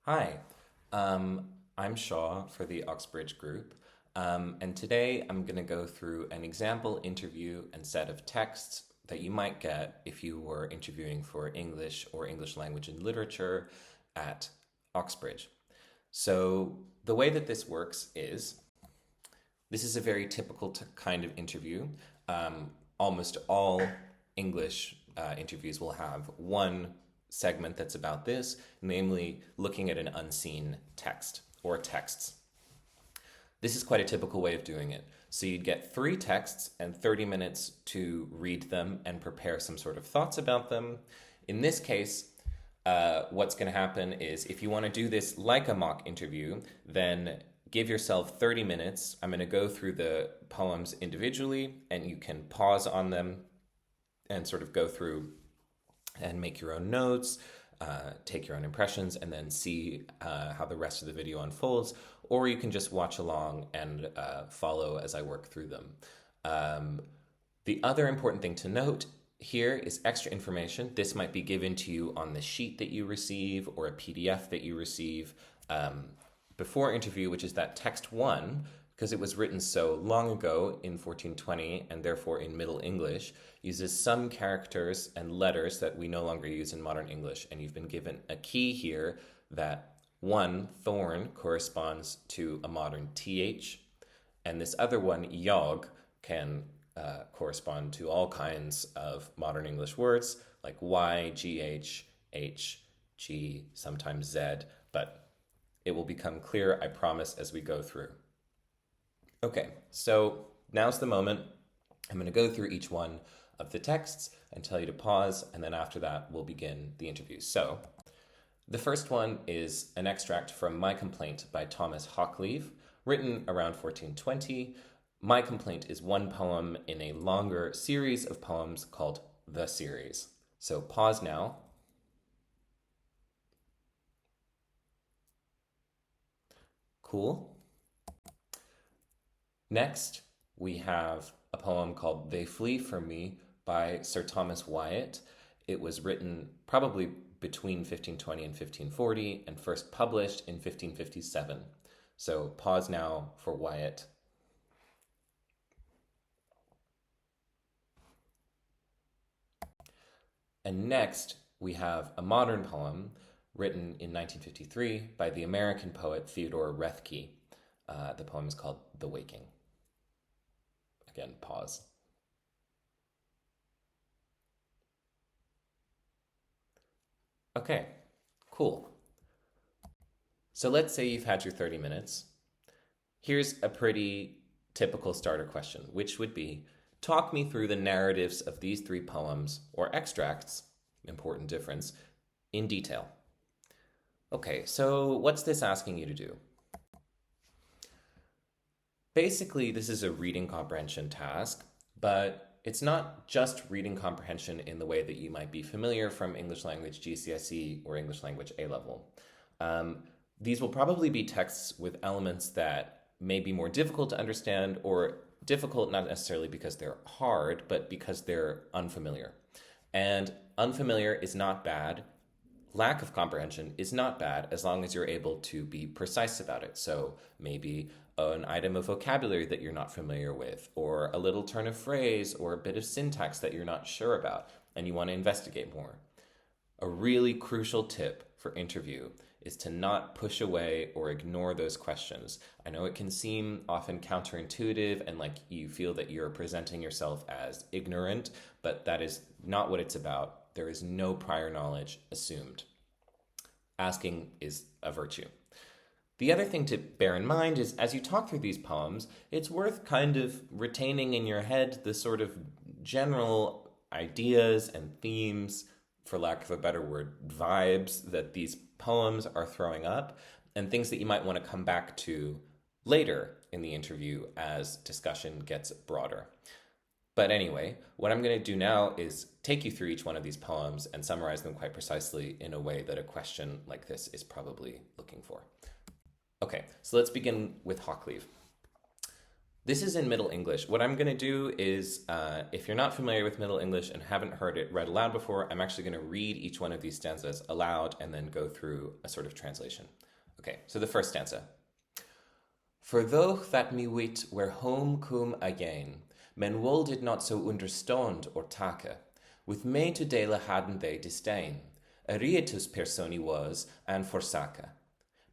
Hi, I'm Shaw for the Oxbridge Group, and today I'm going to go through an example interview and set of texts that you might get if you were interviewing for English or English language and literature at Oxbridge. So, the way that this works is this is a very typical kind of interview. Almost all English interviews will have one segment that's about this, namely looking at an unseen text or texts. This is quite a typical way of doing it. So you'd get three texts and 30 minutes to read them and prepare some sort of thoughts about them. In this case, what's going to happen is if you want to do this like a mock interview, then give yourself 30 minutes. I'm going to go through the poems individually, and you can pause on them and sort of go through and make your own notes, take your own impressions, and then see how the rest of the video unfolds. Or you can just watch along and follow as I work through them. The other important thing to note here is extra information. This might be given to you on the sheet that you receive or a PDF that you receive before interview, which is that text one, because it was written so long ago in 1420 and therefore in Middle English, uses some characters and letters that we no longer use in modern English. And you've been given a key here that one, thorn, corresponds to a modern TH, and this other one, yog, can correspond to all kinds of modern English words like Y, GH, H, G, sometimes Z, but it will become clear, I promise, as we go through. Okay, so now's the moment. I'm going to go through each one of the texts and tell you to pause, and then after that, we'll begin the interview. So, the first one is an extract from My Complaint by Thomas Hoccleve, written around 1420. My Complaint is one poem in a longer series of poems called The Series. So, pause now. Cool. Next, we have a poem called They Flee From Me by Sir Thomas Wyatt. It was written probably between 1520 and 1540 and first published in 1557. So pause now for Wyatt. And next, we have a modern poem written in 1953 by the American poet Theodore Roethke. The poem is called The Waking. Again, pause. Okay, cool. So let's say you've had your 30 minutes. Here's a pretty typical starter question, which would be, talk me through the narratives of these three poems, or extracts, important difference, in detail. Okay, so what's this asking you to do? Basically, this is a reading comprehension task, but it's not just reading comprehension in the way that you might be familiar from English language GCSE or English language A-level. These will probably be texts with elements that may be more difficult to understand, or difficult not necessarily because they're hard, but because they're unfamiliar. And unfamiliar is not bad. Lack of comprehension is not bad as long as you're able to be precise about it. So maybe an item of vocabulary that you're not familiar with, or a little turn of phrase, or a bit of syntax that you're not sure about, and you want to investigate more. A really crucial tip for interview is to not push away or ignore those questions. I know it can seem often counterintuitive and like you feel that you're presenting yourself as ignorant, but that is not what it's about. There is no prior knowledge assumed. Asking is a virtue. The other thing to bear in mind is as you talk through these poems, it's worth kind of retaining in your head the sort of general ideas and themes, for lack of a better word, vibes that these poems are throwing up, and things that you might want to come back to later in the interview as discussion gets broader. But anyway, what I'm going to do now is take you through each one of these poems and summarize them quite precisely in a way that a question like this is probably looking for. Okay, so let's begin with Hoccleve. This is in Middle English. What I'm going to do is, if you're not familiar with Middle English and haven't heard it read aloud before, I'm actually going to read each one of these stanzas aloud and then go through a sort of translation. Okay, so the first stanza. For though that me wit were home come again, men wol did not so understand or take, with me to dele hadden they disdain, a rietus personi was, and forsake.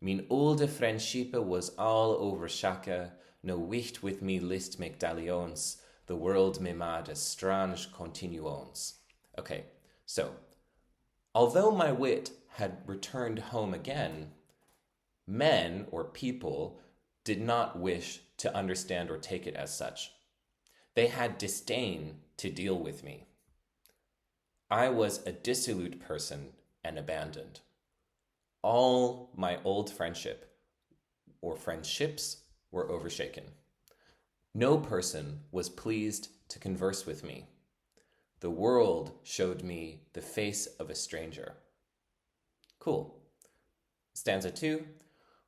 Min olde friendshipe was all overshake, no wicht with me list make dalliance, the world me made a strange continuance. Okay, so, although my wit had returned home again, men or people did not wish to understand or take it as such. They had disdain to deal with me. I was a dissolute person and abandoned. All my old friendship or friendships were overshaken. No person was pleased to converse with me. The world showed me the face of a stranger. Cool. Stanza 2.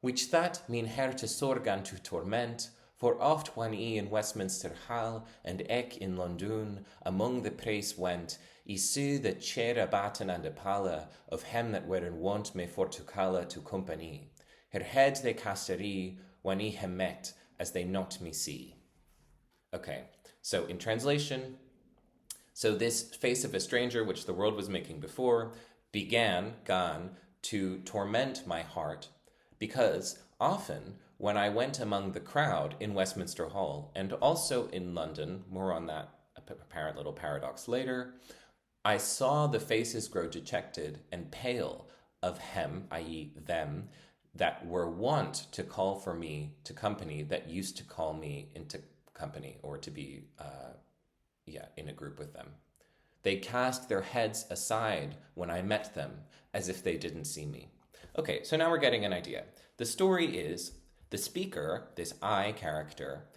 Which that mean her to sorgan to torment, for oft when I in Westminster Hall and eke in London among the praise went, I saw the chair batten and a palla of him that were in want me for to calla to company. Her head they casterie when I him met, as they not me see. Okay, so in translation, so this face of a stranger, which the world was making before, began to torment my heart, because often when I went among the crowd in Westminster Hall, and also in London, more on that apparent little paradox later, I saw the faces grow dejected and pale of him, i.e. them, that were wont to call for me to company, that used to call me into company or to be in a group with them. They cast their heads aside when I met them, as if they didn't see me. Okay, so now we're getting an idea. The story is the speaker, this I character,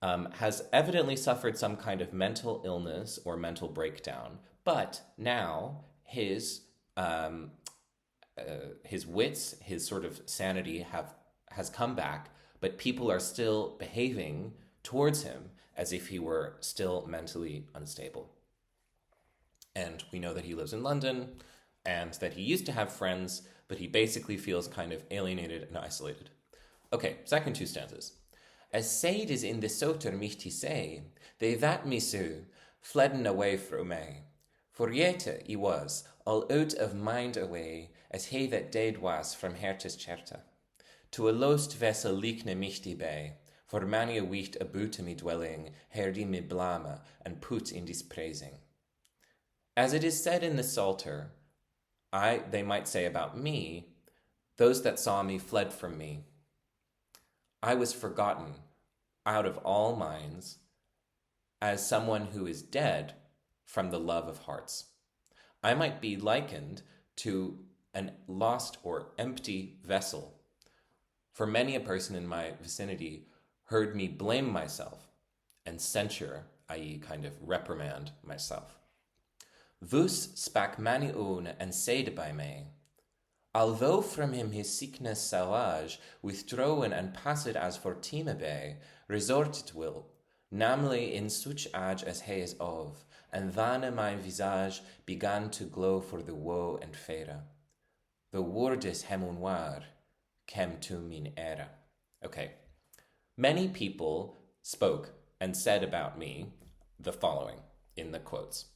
has evidently suffered some kind of mental illness or mental breakdown, but now his wits, his sort of sanity has come back, but people are still behaving towards him as if he were still mentally unstable. And we know that he lives in London and that he used to have friends, but he basically feels kind of alienated and isolated. Okay, second two stanzas. As said is in the soter michti say, they that me so fleden away from me. For yet I was all out of mind away, as he that dead was from hertes certa. To a lost vessel liekne michti bay, for many a wicht about me dwelling, herdi me blame and put in dispraising. As it is said in the Psalter, they might say about me, those that saw me fled from me. I was forgotten out of all minds as someone who is dead from the love of hearts. I might be likened to an lost or empty vessel. For many a person in my vicinity heard me blame myself and censure, i.e. kind of reprimand myself. Thus spake many one and said by me, although from him his sickness sauvage withdrawn and passed as for Timebay, resorted will, namely in such age as he is of, and then my visage began to glow for the woe and fera. The wordes hem war came to min era. Okay. Many people spoke and said about me the following in the quotes.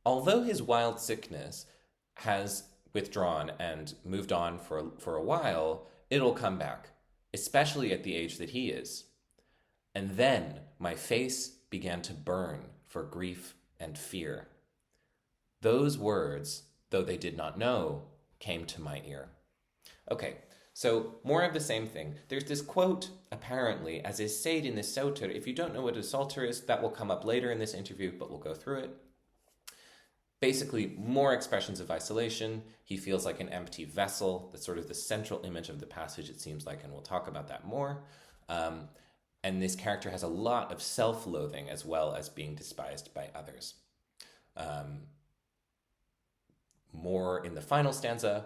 Although his wild sickness has withdrawn and moved on for a while, it'll come back, especially at the age that he is. And then my face began to burn for grief and fear. Those words, though they did not know, came to my ear. Okay, so more of the same thing. There's this quote, apparently, as is said in the Psalter. If you don't know what a Psalter is, that will come up later in this interview, but we'll go through it. Basically, more expressions of isolation. He feels like an empty vessel. That's sort of the central image of the passage, it seems like, and we'll talk about that more. And this character has a lot of self-loathing as well as being despised by others. More in the final stanza,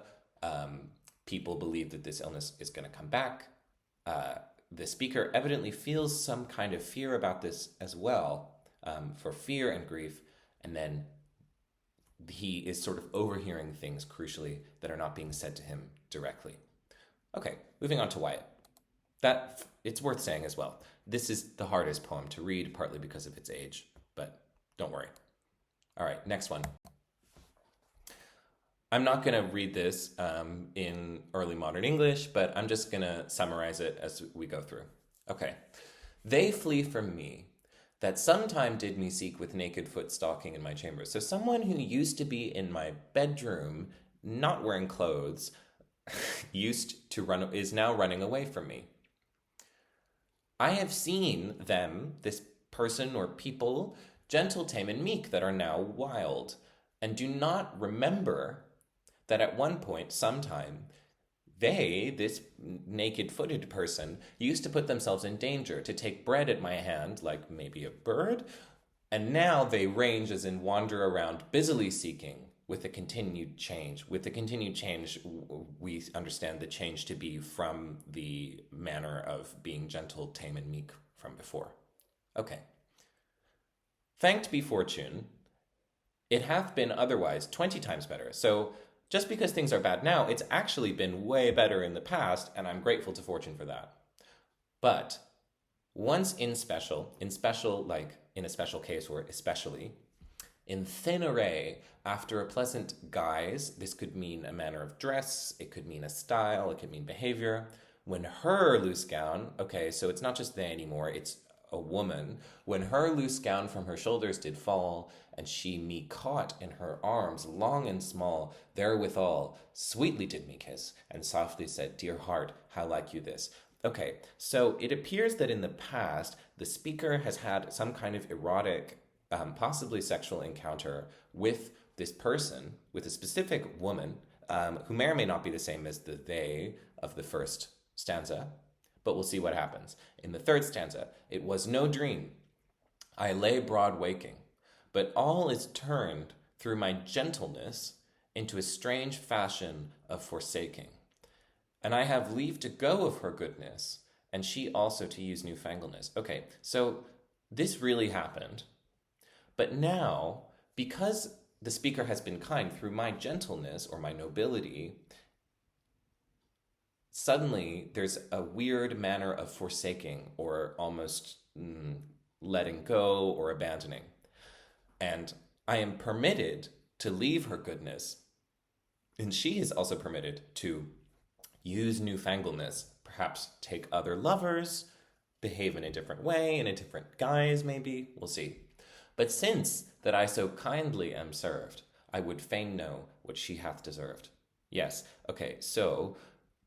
people believe that this illness is going to come back. the speaker evidently feels some kind of fear about this as well, for fear and grief, and then he is sort of overhearing things, crucially, that are not being said to him directly. Okay, moving on to Wyatt. That it's worth saying as well. This is the hardest poem to read, partly because of its age, but don't worry. All right, next one. I'm not going to read this in early modern English, but I'm just going to summarize it as we go through. Okay. They flee from me, that sometime did me seek with naked foot stalking in my chamber. So someone who used to be in my bedroom, not wearing clothes, is now running away from me. I have seen them, this person or people, gentle, tame, and meek, that are now wild, and do not remember that at one point, sometime, they, this naked-footed person, used to put themselves in danger, to take bread at my hand, like maybe a bird, and now they range as in wander around, busily seeking, with the continued change. With the continued change, we understand the change to be from the manner of being gentle, tame, and meek from before. Okay. Thanked be fortune, it hath been otherwise 20 times better. So just because things are bad now, it's actually been way better in the past, and I'm grateful to fortune for that. But once in special like in a special case or especially, in thin array, after a pleasant guise, this could mean a manner of dress, it could mean a style, it could mean behavior. When her loose gown, okay, so it's not just they anymore, it's a woman, when her loose gown from her shoulders did fall, and she me caught in her arms, long and small, therewithal, sweetly did me kiss, and softly said, dear heart, how like you this? Okay, so it appears that in the past, the speaker has had some kind of erotic, possibly sexual encounter with this person, with a specific woman, who may or may not be the same as the they of the first stanza, but we'll see what happens. In the third stanza, it was no dream. I lay broad waking, but all is turned through my gentleness into a strange fashion of forsaking. And I have leave to go of her goodness, and she also to use newfangleness. Okay, so this really happened. But now, because the speaker has been kind through my gentleness or my nobility, suddenly there's a weird manner of forsaking or almost letting go or abandoning. And I am permitted to leave her goodness, and she is also permitted to use newfangleness, perhaps take other lovers, behave in a different way, in a different guise maybe, we'll see. But since that I so kindly am served, I would fain know what she hath deserved. Yes, okay, so,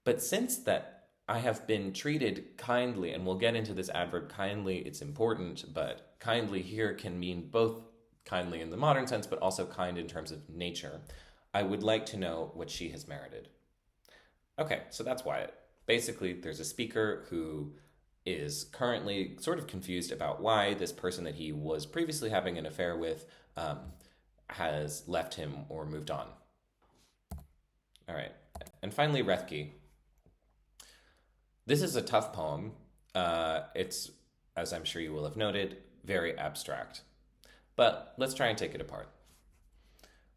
but since that I have been treated kindly, and we'll get into this adverb kindly, it's important, but kindly here can mean both kindly in the modern sense, but also kind in terms of nature. I would like to know what she has merited. Okay, so that's Wyatt. Basically, there's a speaker who is currently sort of confused about why this person that he was previously having an affair with has left him or moved on. All right, and finally, Rethke. This is a tough poem. It's, as I'm sure you will have noted, very abstract. But let's try and take it apart.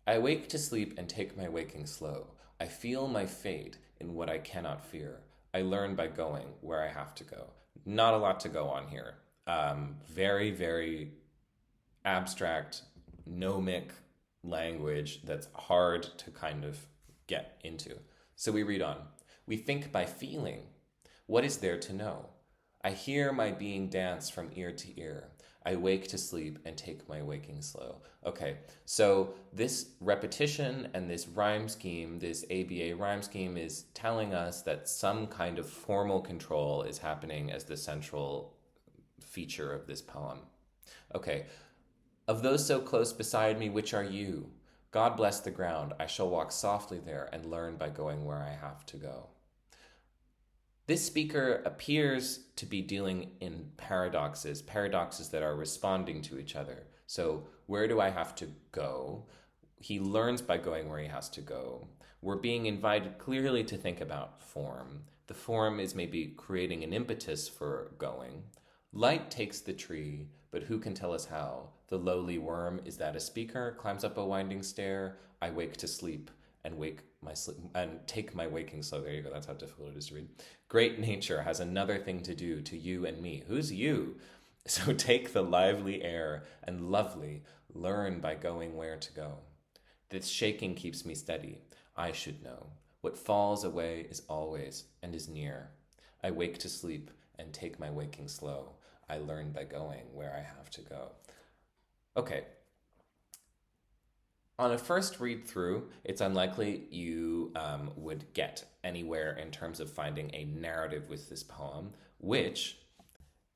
I wake to sleep and take my waking slow. I feel my fate in what I cannot fear. I learn by going where I have to go. Not a lot to go on here. Very, very abstract, gnomic language that's hard to kind of get into. So we read on. We think by feeling. What is there to know? I hear my being dance from ear to ear. I wake to sleep and take my waking slow. Okay, so this repetition and this rhyme scheme, this ABA rhyme scheme, is telling us that some kind of formal control is happening as the central feature of this poem. Okay, of those so close beside me, which are you? God bless the ground. I shall walk softly there and learn by going where I have to go. This speaker appears to be dealing in paradoxes that are responding to each other. So where do I have to go? He learns by going where he has to go. We're being invited clearly to think about form. The form is maybe creating an impetus for going. Light takes the tree, but who can tell us how? The lowly worm, is that a speaker? Climbs up a winding stair. I wake to sleep and take my waking slow. There you go. That's how difficult it is to read. Great nature has another thing to do to you and me. Who's you? So take the lively air and lovely learn by going where to go. This shaking keeps me steady. I should know. What falls away is always and is near. I wake to sleep and take my waking slow. I learn by going where I have to go. Okay. On a first read through, it's unlikely you would get anywhere in terms of finding a narrative with this poem, which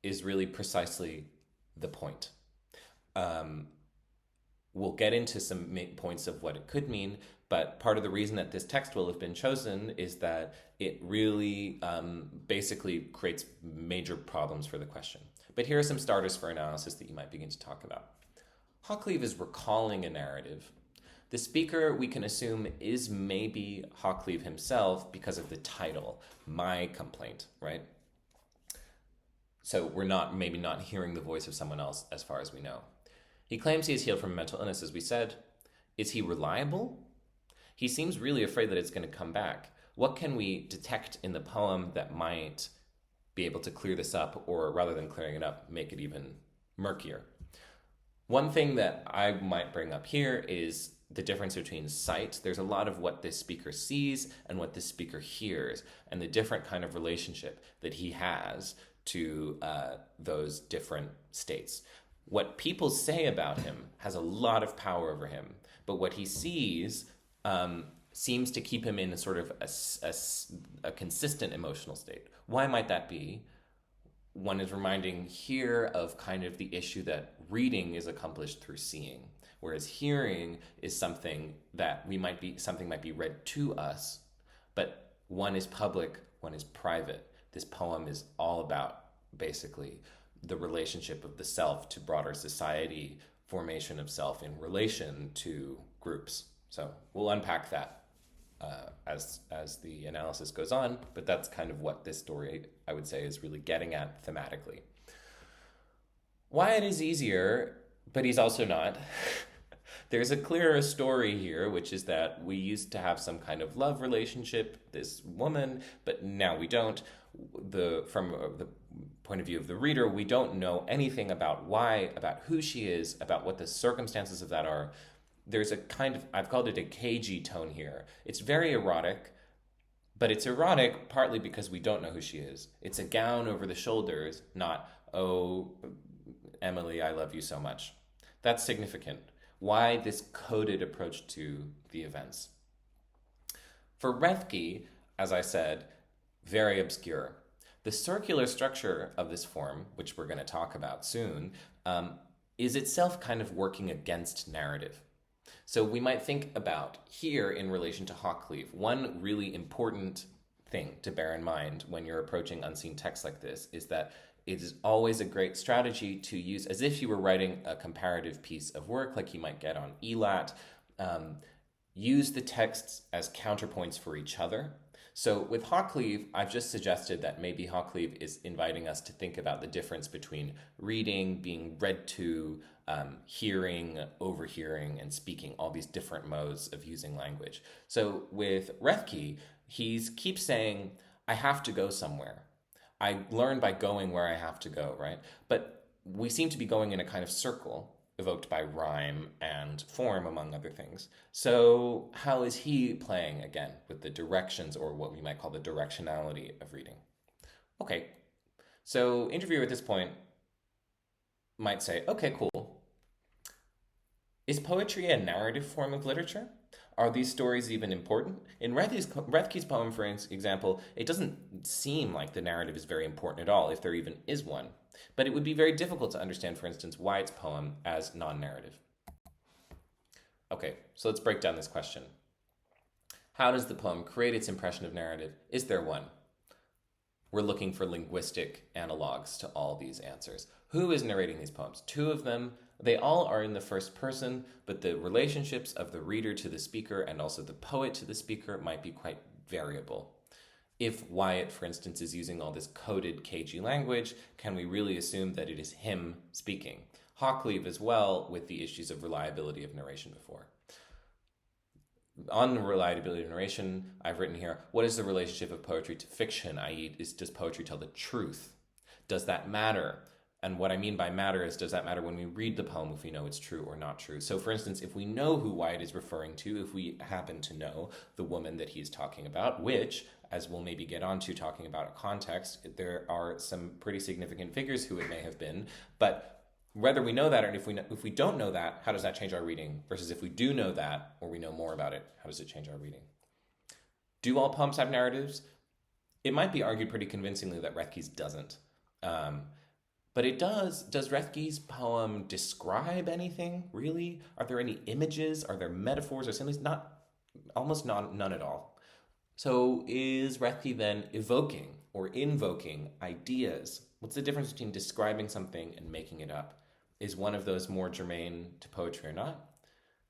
is really precisely the point. We'll get into some points of what it could mean, but part of the reason that this text will have been chosen is that it really basically creates major problems for the question. But here are some starters for analysis that you might begin to talk about. Hawcleve is recalling a narrative. The speaker, we can assume, is maybe Hawcleve himself because of the title, My Complaint, right? So we're maybe not hearing the voice of someone else as far as we know. He claims he is healed from a mental illness, as we said. Is he reliable? He seems really afraid that it's going to come back. What can we detect in the poem that might be able to clear this up, or rather than clearing it up, make it even murkier? One thing that I might bring up here is the difference between sight. There's a lot of what this speaker sees and what this speaker hears, and the different kind of relationship that he has to those different states. What people say about him has a lot of power over him, but what he sees seems to keep him in a sort of a consistent emotional state. Why might that be? One is reminding here of kind of the issue that reading is accomplished through seeing, whereas hearing is something that might be read to us, but one is public, one is private. This poem is all about basically the relationship of the self to broader society, formation of self in relation to groups. So we'll unpack that as the analysis goes on, but that's kind of what this story, I would say, is really getting at thematically. Wyatt is easier, but he's also not. There's a clearer story here, which is that we used to have some kind of love relationship, this woman, but now we don't. From the point of view of the reader, we don't know anything about why, about who she is, about what the circumstances of that are. There's a kind of, I've called it a cagey tone here. It's very erotic, but it's erotic partly because we don't know who she is. It's a gown over the shoulders, not, oh, Emily, I love you so much. That's significant. Why this coded approach to the events? For Rethke, as I said, very obscure. The circular structure of this form, which we're going to talk about soon, is itself kind of working against narrative. So we might think about here in relation to Hawcleve, one really important thing to bear in mind when you're approaching unseen text like this is that it is always a great strategy to use, as if you were writing a comparative piece of work like you might get on ELAT, use the texts as counterpoints for each other. So with Hawcleve, I've just suggested that maybe Hawcleve is inviting us to think about the difference between reading, being read to, hearing, overhearing, and speaking, all these different modes of using language. So with Rethke, he keeps saying, I have to go somewhere. I learn by going where I have to go, right? But we seem to be going in a kind of circle evoked by rhyme and form, among other things. So how is he playing, again, with the directions, or what we might call the directionality of reading? Okay, so interviewer at this point might say, okay, cool. Is poetry a narrative form of literature? Are these stories even important? In Rethke's poem, for example, it doesn't seem like the narrative is very important at all, if there even is one. But it would be very difficult to understand, for instance, Wyatt's poem as non-narrative. Okay, so let's break down this question. How does the poem create its impression of narrative? Is there one? We're looking for linguistic analogs to all these answers. Who is narrating these poems? Two of them. They all are in the first person, but the relationships of the reader to the speaker and also the poet to the speaker might be quite variable. If Wyatt, for instance, is using all this coded cagey language, can we really assume that it is him speaking? Hawkleave as well, with the issues of reliability of narration before. On reliability of narration, I've written here, what is the relationship of poetry to fiction, i.e., does poetry tell the truth? Does that matter? And what I mean by matter is, does that matter when we read the poem if we know it's true or not true? So for instance, if we know who Wyatt is referring to, if we happen to know the woman that he's talking about, which, as we'll maybe get onto talking about a context, there are some pretty significant figures who it may have been, but whether we know that or if we don't know that, how does that change our reading? Versus if we do know that or we know more about it, how does it change our reading? Do all poems have narratives? It might be argued pretty convincingly that Rethke's doesn't. But it does. Does Rethke's poem describe anything, really? Are there any images? Are there metaphors or similes? None at all. So is Rethke then evoking or invoking ideas? What's the difference between describing something and making it up? Is one of those more germane to poetry or not?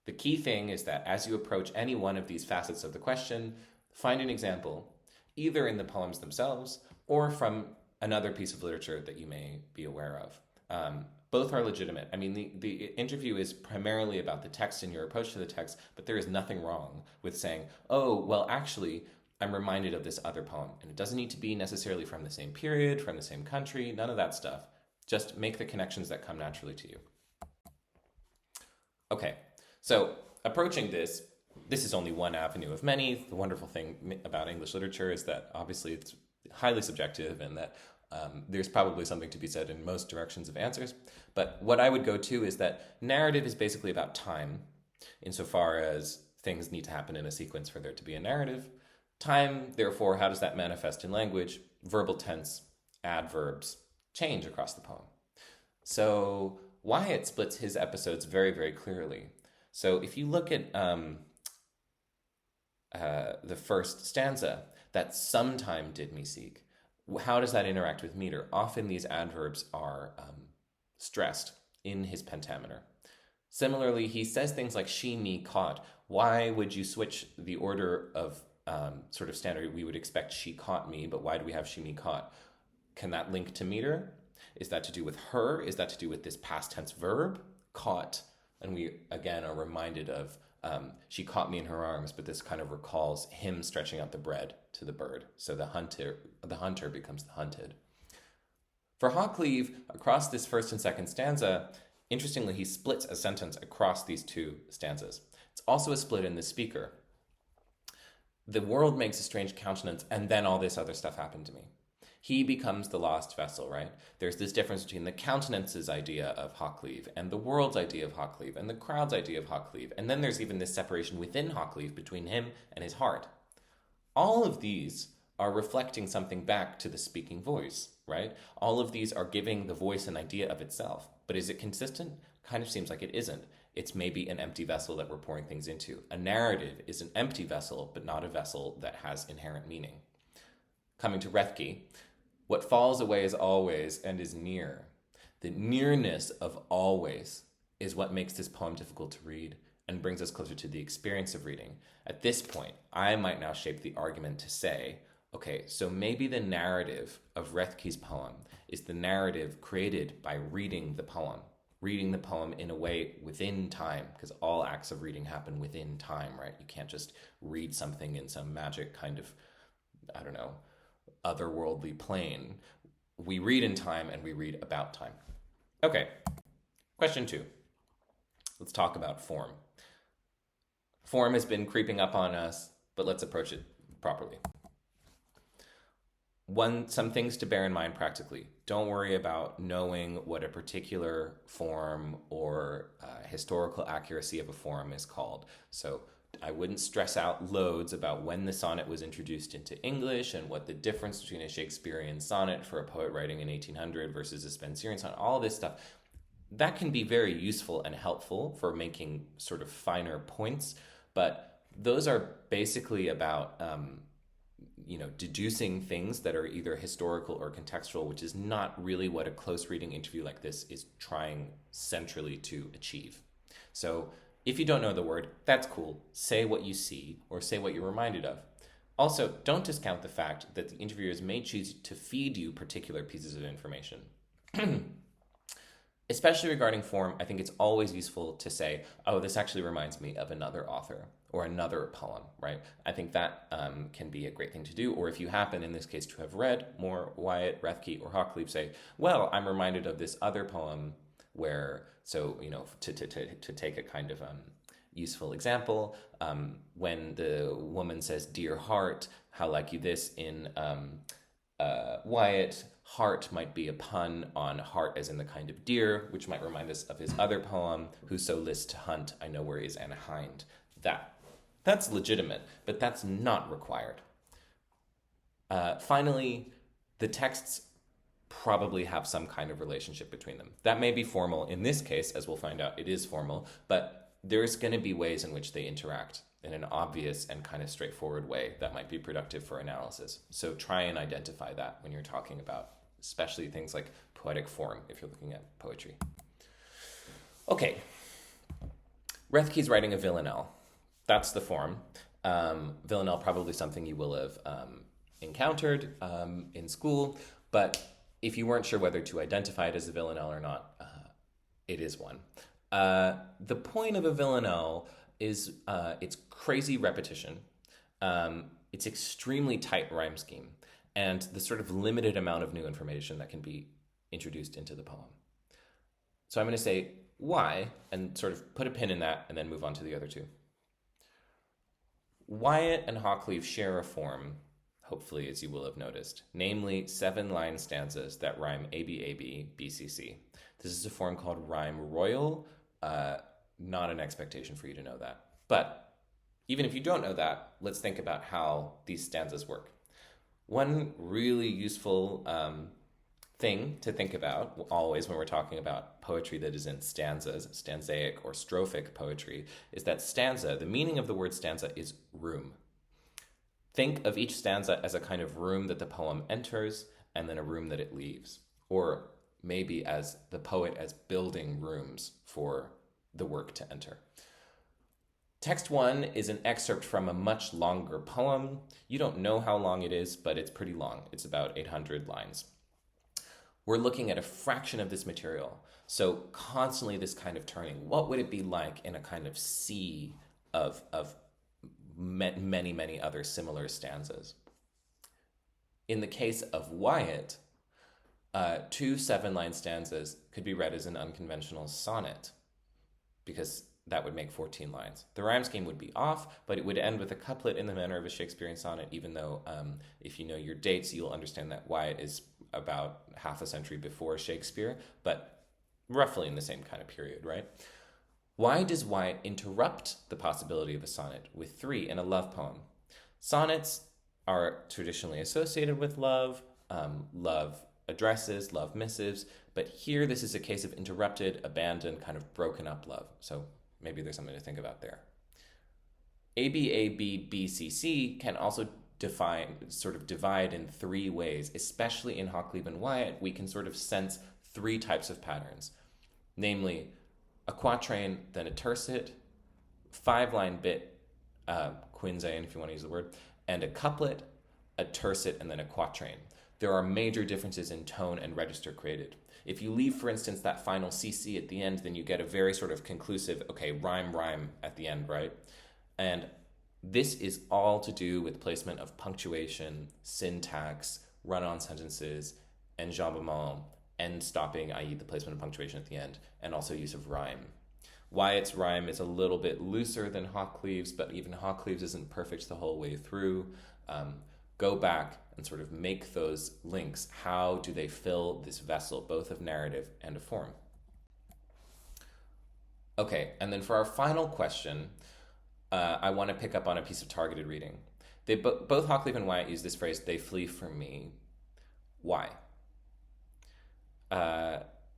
The key thing is that as you approach any one of these facets of the question, find an example, either in the poems themselves or from another piece of literature that you may be aware of. Both are legitimate. I mean, the interview is primarily about the text and your approach to the text, but there is nothing wrong with saying, oh, well, actually, I'm reminded of this other poem. And it doesn't need to be necessarily from the same period, from the same country, none of that stuff. Just make the connections that come naturally to you. Okay, so approaching this is only one avenue of many. The wonderful thing about English literature is that obviously it's highly subjective and that there's probably something to be said in most directions of answers. But what I would go to is that narrative is basically about time, insofar as things need to happen in a sequence for there to be a narrative. Time, therefore, how does that manifest in language? Verbal tense, adverbs, change across the poem. So Wyatt splits his episodes very, very clearly. So if you look at the first stanza, that sometime did me seek, how does that interact with meter? Often these adverbs are stressed in his pentameter. Similarly, he says things like she, me, caught. Why would you switch the order of sort of standard? We would expect she caught me, but why do we have she, me, caught? Can that link to meter? Is that to do with her? Is that to do with this past tense verb, caught? And we, again, are reminded of she caught me in her arms, but this kind of recalls him stretching out the bread to the bird. So the hunter becomes the hunted. For Hawkleave, across this first and second stanza, interestingly, he splits a sentence across these two stanzas. It's also a split in the speaker. The world makes a strange countenance, and then all this other stuff happened to me. He becomes the lost vessel, right? There's this difference between the countenance's idea of Hawkleave and the world's idea of Hawkleave and the crowd's idea of Hawkleave. And then there's even this separation within Hawkleave between him and his heart. All of these are reflecting something back to the speaking voice, right? All of these are giving the voice an idea of itself. But is it consistent? Kind of seems like it isn't. It's maybe an empty vessel that we're pouring things into. A narrative is an empty vessel, but not a vessel that has inherent meaning. Coming to Rethke, what falls away is always and is near. The nearness of always is what makes this poem difficult to read and brings us closer to the experience of reading. At this point, I might now shape the argument to say, okay, so maybe the narrative of Rethke's poem is the narrative created by reading the poem in a way within time, because all acts of reading happen within time, right? You can't just read something in some magic kind of, I don't know, otherworldly plane. We read in time and we read about time. Okay, question 2. Let's talk about form. Form has been creeping up on us, but let's approach it properly. Some things to bear in mind practically. Don't worry about knowing what a particular form or historical accuracy of a form is called. So I wouldn't stress out loads about when the sonnet was introduced into English and what the difference between a Shakespearean sonnet for a poet writing in 1800 versus a Spenserian sonnet, all this stuff. That can be very useful and helpful for making sort of finer points, but those are basically about deducing things that are either historical or contextual, which is not really what a close reading interview like this is trying centrally to achieve. So if you don't know the word, that's cool. Say what you see or say what you're reminded of. Also, don't discount the fact that the interviewers may choose to feed you particular pieces of information. Especially regarding form, I think it's always useful to say, oh, this actually reminds me of another author or another poem, right? I think that can be a great thing to do. Or if you happen, in this case, to have read more Wyatt, Rethke, or Hochlieb, say, well, I'm reminded of this other poem where, so, to take a kind of useful example, when the woman says, dear heart, how like you this in Wyatt, heart might be a pun on heart as in the kind of deer, which might remind us of his other poem, whoso lists to hunt, I know where is an hind. That's legitimate, but that's not required. Finally, the texts probably have some kind of relationship between them. That may be formal. In this case, as we'll find out, it is formal, but there's going to be ways in which they interact in an obvious and kind of straightforward way that might be productive for analysis. So try and identify that when you're talking about especially things like poetic form, if you're looking at poetry. Okay, Rethke's writing a villanelle. That's the form. Villanelle, probably something you will have encountered in school, but if you weren't sure whether to identify it as a villanelle or not, it is one. The point of a villanelle is its crazy repetition, its extremely tight rhyme scheme, and the sort of limited amount of new information that can be introduced into the poem. So I'm going to say why, and sort of put a pin in that, and then move on to the other two. Wyatt and Hochlieb share a form, hopefully, as you will have noticed, namely 7-line stanzas that rhyme ABAB, BCC. This is a form called rhyme royal, not an expectation for you to know that. But even if you don't know that, let's think about how these stanzas work. One really useful thing to think about always when we're talking about poetry that is in stanzas, stanzaic or strophic poetry, is that stanza, the meaning of the word stanza is room. Think of each stanza as a kind of room that the poem enters and then a room that it leaves. Or maybe as the poet as building rooms for the work to enter. Text 1 is an excerpt from a much longer poem. You don't know how long it is, but it's pretty long. It's about 800 lines. We're looking at a fraction of this material. So constantly this kind of turning. What would it be like in a kind of sea of many, many other similar stanzas? In the case of Wyatt, 2 7-line stanzas could be read as an unconventional sonnet, because that would make 14 lines. The rhyme scheme would be off, but it would end with a couplet in the manner of a Shakespearean sonnet, even though if you know your dates, you'll understand that Wyatt is about half a century before Shakespeare, but roughly in the same kind of period, right? Why does Wyatt interrupt the possibility of a sonnet with 3 in a love poem? Sonnets are traditionally associated with love, love addresses, love missives, but here this is a case of interrupted, abandoned, kind of broken up love. So maybe there's something to think about there. ABABBCC can also divide in 3 ways, especially in Hochlieb and Wyatt. We can sort of sense 3 types of patterns, namely a quatrain, then a tercet, 5-line bit, quinzain if you want to use the word, and a couplet, a tercet, and then a quatrain. There are major differences in tone and register created. If you leave, for instance, that final CC at the end, then you get a very sort of conclusive, okay, rhyme at the end, right? And this is all to do with placement of punctuation, syntax, run-on sentences, enjambement, end stopping, i.e. the placement of punctuation at the end, and also use of rhyme. Wyatt's rhyme is a little bit looser than Hochlieb's, but even Hochlieb's isn't perfect the whole way through. Go back and sort of make those links. How do they fill this vessel, both of narrative and of form? Okay, and then for our final question, I want to pick up on a piece of targeted reading. Both Hochlieb and Wyatt use this phrase, they flee from me. Why?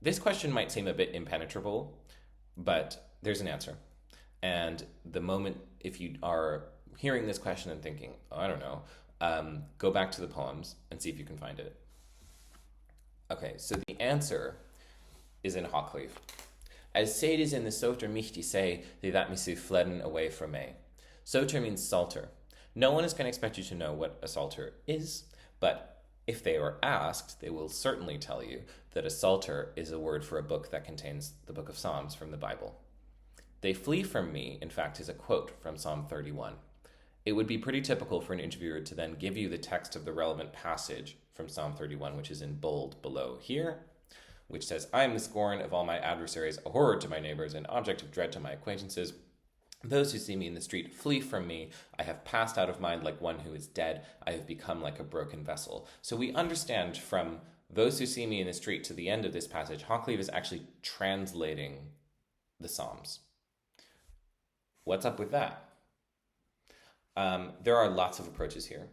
This question might seem a bit impenetrable, but there's an answer. And the moment, if you are hearing this question and thinking, oh, I don't know, go back to the poems and see if you can find it. Okay, so the answer is in Hochlieb. As said in the Soter mich die say, they that me so fleden away from me. Soter means salter. No one is going to expect you to know what a psalter is, but if they are asked, they will certainly tell you that a psalter is a word for a book that contains the book of Psalms from the Bible. They flee from me, in fact, is a quote from Psalm 31. It would be pretty typical for an interviewer to then give you the text of the relevant passage from Psalm 31, which is in bold below here, which says, I am the scorn of all my adversaries, a horror to my neighbors, an object of dread to my acquaintances. Those who see me in the street flee from me. I have passed out of mind like one who is dead. I have become like a broken vessel. So we understand from those who see me in the street to the end of this passage, Hoccleve is actually translating the Psalms. What's up with that? There are lots of approaches here.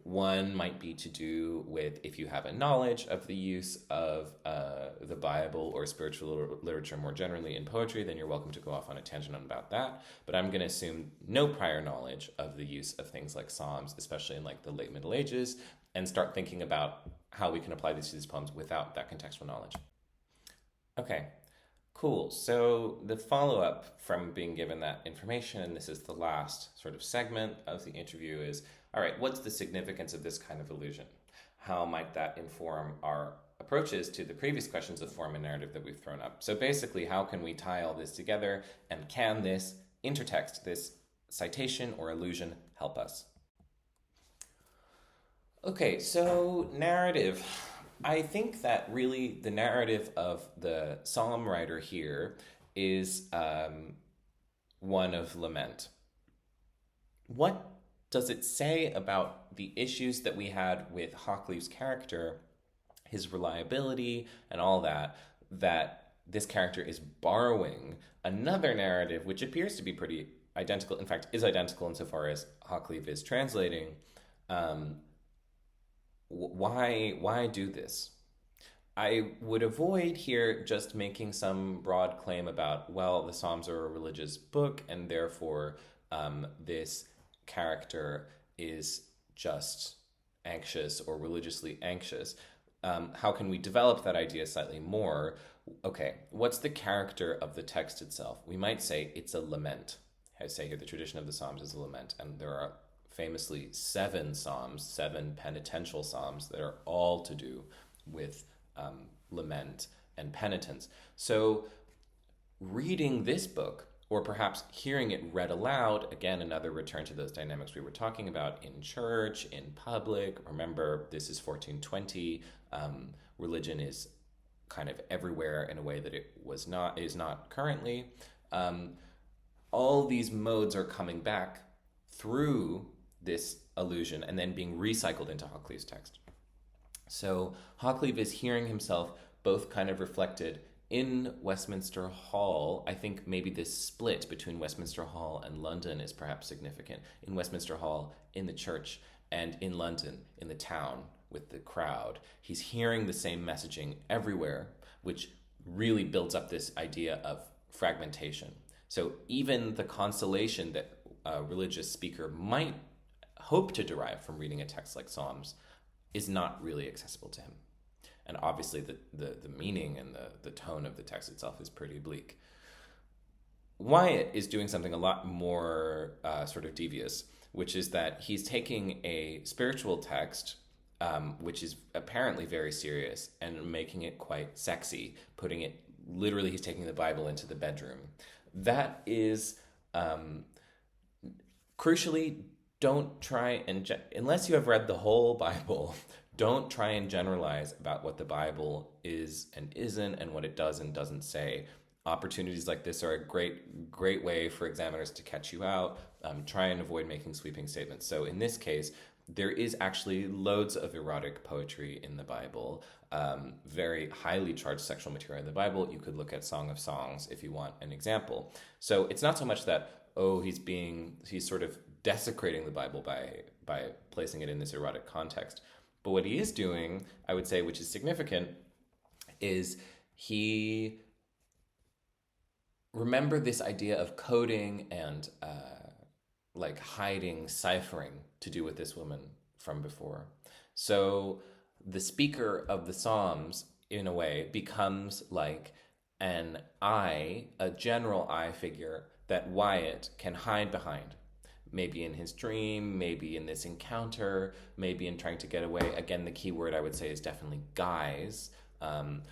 One might be to do with if you have a knowledge of the use of the Bible or spiritual literature more generally in poetry, then you're welcome to go off on a tangent about that. But I'm going to assume no prior knowledge of the use of things like Psalms, especially in like the late Middle Ages, and start thinking about how we can apply these to these poems without that contextual knowledge. Okay, cool. So the follow-up from being given that information, and this is the last sort of segment of the interview, is, all right, what's the significance of this kind of allusion? How might that inform our approaches to the previous questions of form and narrative that we've thrown up? So basically, how can we tie all this together, and can this intertext, this citation or allusion, help us? Okay, so narrative. I think that really the narrative of the psalm writer here is one of lament. What does it say about the issues that we had with Hoccleve's character, his reliability, and all that, that this character is borrowing another narrative which appears to be pretty identical, in fact, is identical insofar as Hoccleve is translating? Why do this? I would avoid here just making some broad claim about, well, the Psalms are a religious book, and therefore this character is just anxious or religiously anxious. How can we develop that idea slightly more? Okay, what's the character of the text itself? We might say it's a lament. I say here the tradition of the Psalms is a lament, and there are famously 7 psalms, 7 penitential psalms that are all to do with lament and penitence. So reading this book, or perhaps hearing it read aloud, again, another return to those dynamics we were talking about in church, in public. Remember, this is 1420. Religion is kind of everywhere in a way that it is not currently. All these modes are coming back through this allusion and then being recycled into Hoccleve's text. So Hoccleve is hearing himself both kind of reflected in Westminster Hall. I think maybe this split between Westminster Hall and London is perhaps significant. In Westminster Hall, in the church, and in London, in the town, with the crowd. He's hearing the same messaging everywhere, which really builds up this idea of fragmentation. So even the consolation that a religious speaker might hope to derive from reading a text like Psalms is not really accessible to him. And obviously the meaning and the tone of the text itself is pretty bleak. Wyatt is doing something a lot more sort of devious, which is that he's taking a spiritual text, which is apparently very serious, and making it quite sexy, putting it, literally he's taking the Bible into the bedroom. That is, crucially, don't try and, unless you have read the whole Bible, don't try and generalize about what the Bible is and isn't and what it does and doesn't say. Opportunities like this are a great way for examiners to catch you out. Try and avoid making sweeping statements. So in this case, there is actually loads of erotic poetry in the Bible, very highly charged sexual material in the Bible. You could look at Song of Songs if you want an example. So it's not so much that, he's sort of desecrating the Bible by placing it in this erotic context. But what he is doing, I would say, which is significant, is he remember this idea of coding and like hiding, ciphering to do with this woman from before. So the speaker of the Psalms, in a way, becomes like a general I figure that Wyatt can hide behind. maybe in his dream, maybe in this encounter, maybe in trying to get away. Again, the key word I would say is definitely guise. Under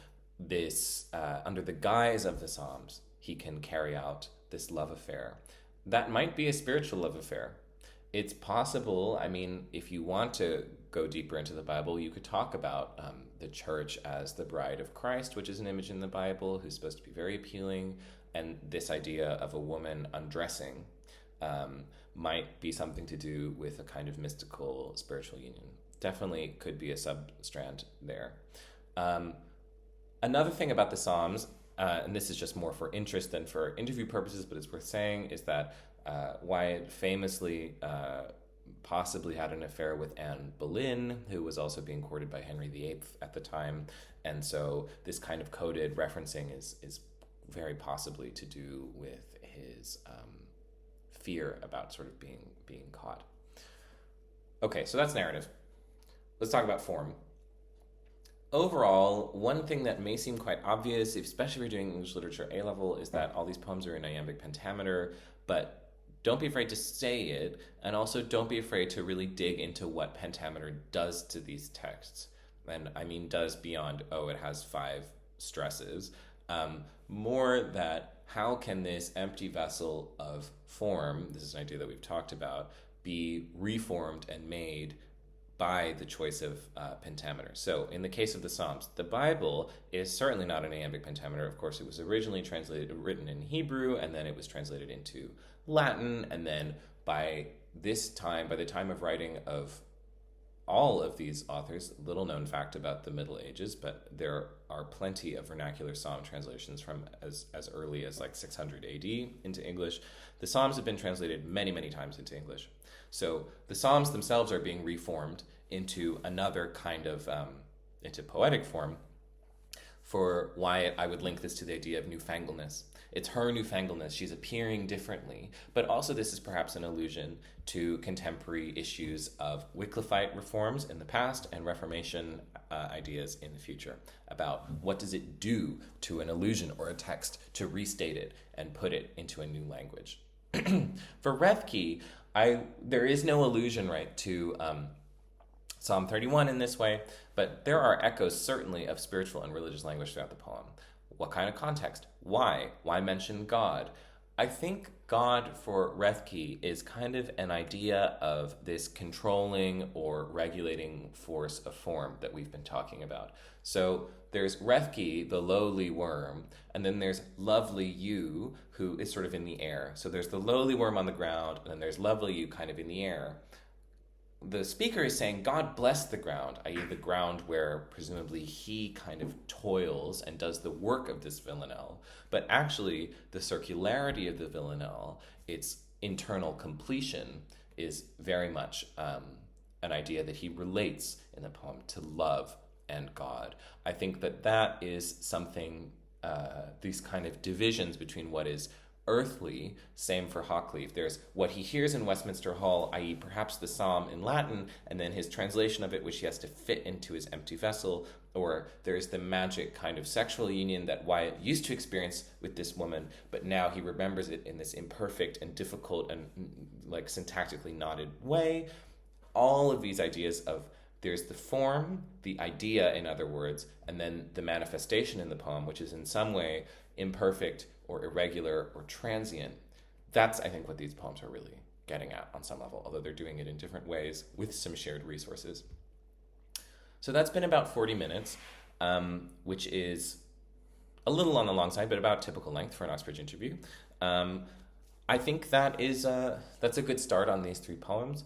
the guise of the Psalms, he can carry out this love affair. That might be a spiritual love affair. It's possible, I mean, if you want to go deeper into the Bible, you could talk about the church as the bride of Christ, which is an image in the Bible, who's supposed to be very appealing. And this idea of a woman undressing might be something to do with a kind of mystical spiritual union. Definitely could be a substrand there. Another thing about the Psalms, and this is just more for interest than for interview purposes, but it's worth saying, is that Wyatt famously possibly had an affair with Anne Boleyn, who was also being courted by Henry VIII at the time. And so this kind of coded referencing is very possibly to do with his fear about sort of being caught. Okay, so that's narrative. Let's talk about form. Overall, one thing that may seem quite obvious, especially if you're doing English literature A-level, is that all these poems are in iambic pentameter, but don't be afraid to say it, and also don't be afraid to really dig into what pentameter does to these texts. And I mean does beyond, it has 5 stresses. More that how can this empty vessel of form, this is an idea that we've talked about, be reformed and made by the choice of pentameter. So in the case of the Psalms, the Bible is certainly not an iambic pentameter. Of course, it was originally written in Hebrew, and then it was translated into Latin, and then by the time of writing of all of these authors, little known fact about the Middle Ages, but there are plenty of vernacular psalm translations from as early as like 600 AD into English. The Psalms have been translated many, many times into English. So the Psalms themselves are being reformed into another kind of, into poetic form. For Wyatt, I would link this to the idea of newfangleness. It's her newfangleness. She's appearing differently. But also this is perhaps an allusion to contemporary issues of Wycliffite reforms in the past and Reformation ideas in the future about what does it do to an allusion or a text to restate it and put it into a new language. For Rethke, there is no allusion, right, to Psalm 31 in this way, but there are echoes certainly of spiritual and religious language throughout the poem. What kind of context? Why? Why mention God? I think God for Rethke is kind of an idea of this controlling or regulating force of form that we've been talking about. So there's Rethke, the lowly worm, and then there's lovely you, who is sort of in the air. So there's the lowly worm on the ground, and then there's lovely you kind of in the air. The speaker is saying God bless the ground, i.e. the ground where presumably he kind of toils and does the work of this villanelle. But actually, the circularity of the villanelle, its internal completion, is very much an idea that he relates in the poem to love and God. I think that is something, these kind of divisions between what is earthly, same for Hawkleaf. There's what he hears in Westminster Hall, i.e. perhaps the psalm in Latin, and then his translation of it, which he has to fit into his empty vessel, or there's the magic kind of sexual union that Wyatt used to experience with this woman, but now he remembers it in this imperfect and difficult and like syntactically knotted way. All of these ideas of there's the form, the idea, in other words, and then the manifestation in the poem, which is in some way imperfect or irregular or transient. That's, I think, what these poems are really getting at on some level, although they're doing it in different ways with some shared resources. So that's been about 40 minutes, which is a little on the long side, but about typical length for an Oxbridge interview. I think that's a good start on these 3 poems.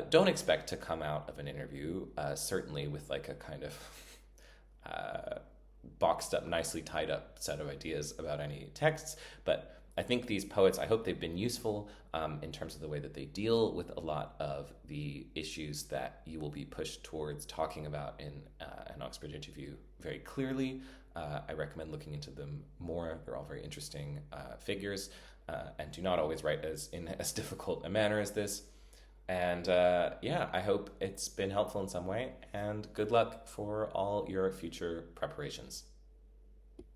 Don't expect to come out of an interview, certainly with like a kind of boxed up, nicely tied up set of ideas about any texts, but I think these poets, I hope they've been useful in terms of the way that they deal with a lot of the issues that you will be pushed towards talking about in an Oxbridge interview very clearly. I recommend looking into them more. They're all very interesting figures and do not always write in as difficult a manner as this. And I hope it's been helpful in some way, and good luck for all your future preparations.